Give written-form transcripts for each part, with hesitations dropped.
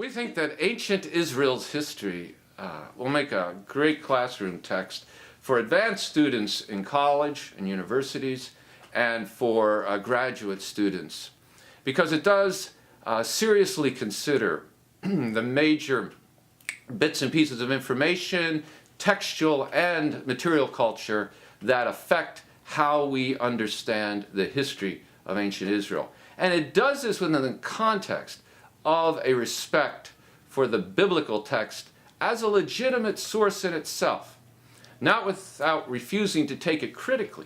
We think that ancient Israel's history will make a great classroom text for advanced students in college and universities and for graduate students, because it does seriously consider the major bits and pieces of information, textual and material culture, that affect how we understand the history of ancient Israel. And it does this within the context of a respect for the biblical text as a legitimate source in itself, not without refusing to take it critically,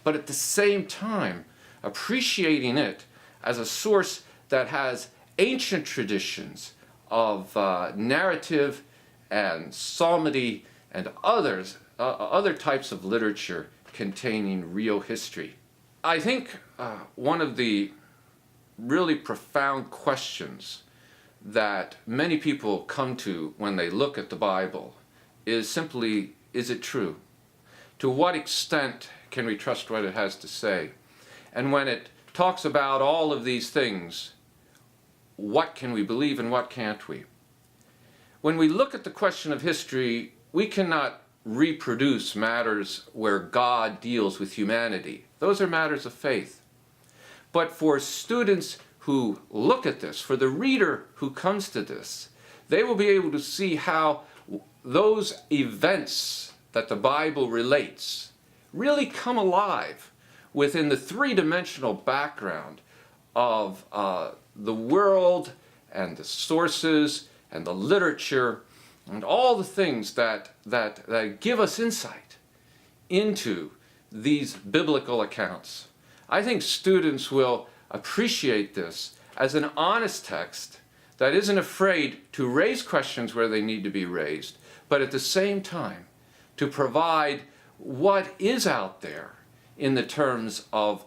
but at the same time appreciating it as a source that has ancient traditions of narrative and psalmody and other types of literature containing real history. I think one of the really profound questions that many people come to when they look at the Bible is simply, is it true? To what extent can we trust what it has to say? And when it talks about all of these things, what can we believe and what can't we? When we look at the question of history, we cannot reproduce matters where God deals with humanity. Those are matters of faith. But for students who look at this, for the reader who comes to this, they will be able to see how those events that the Bible relates really come alive within the three-dimensional background of the world and the sources and the literature and all the things that give us insight into these biblical accounts. I think students will appreciate this as an honest text that isn't afraid to raise questions where they need to be raised, but at the same time to provide what is out there in the terms of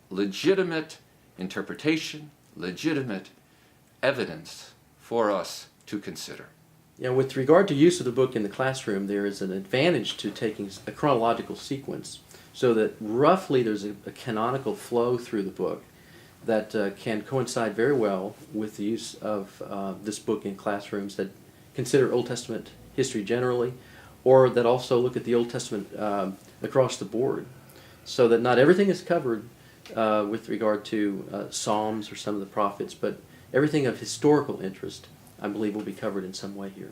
legitimate interpretation, legitimate evidence for us to consider. Yeah, with regard to use of the book in the classroom, there is an advantage to taking a chronological sequence so that roughly there's a canonical flow through the book that can coincide very well with the use of this book in classrooms that consider Old Testament history generally, or that also look at the Old Testament across the board, so that not everything is covered with regard to Psalms or some of the prophets, but everything of historical interest, I believe, will be covered in some way here.